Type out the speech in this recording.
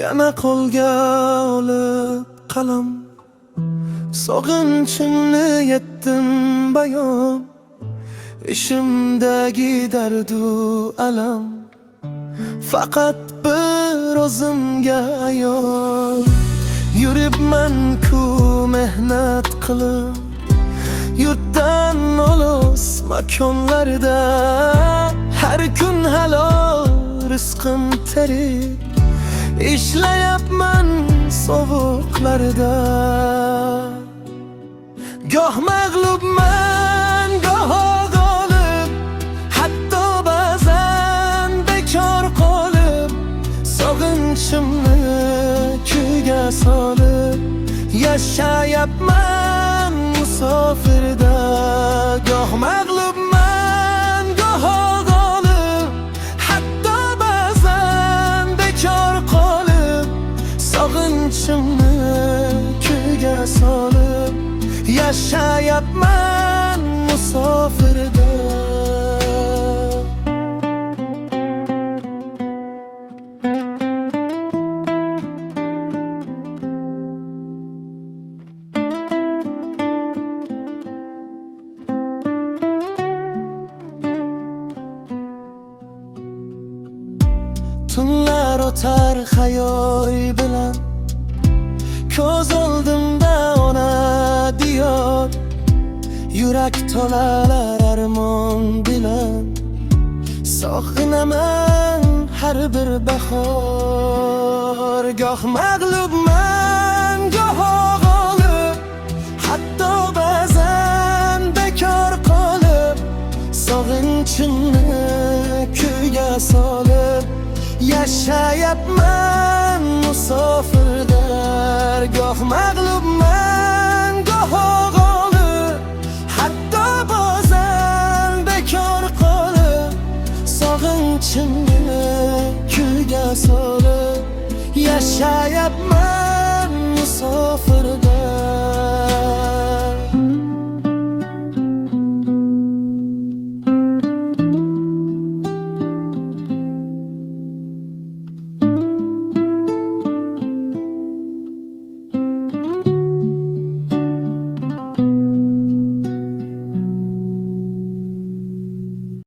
Yana qo'lga olib qalam, sog'inchimni yetdim bayon. Ishimdagi dardu alam faqat bir o'zimga ayon. Yuribman-ku mehnat qilib, yurtdan olis makonlarda. Har kun halol rizqim terib, ishlayapman sovuqlarda. Goh mag'lubman, goh g'olib, hatto ba'zan bekor qolib. Sog'inchimni kuyga solib, yashayapman musofirda. Goh mag'lubman, goh g'olib, hatto ba'zan bekor qolib. Sog'inchimni kuyga solib, yashayapman musofirda. Tunlar o'tar xayol bilan, ko'z oldimda ona diyor. Yurak to'lar armon bilan, sog'inaman har bir bahor. Goh mag'lubman, goh g'olib, hatto ba'zan bekor qolib. Sog'inchimni kuyga solib, yashayapman musofirda. Goh mag'lubman, goh g'olib, hatto ba'zan bekor qolib. Sog'inchimni kuyga solib, yashayapman musofirda.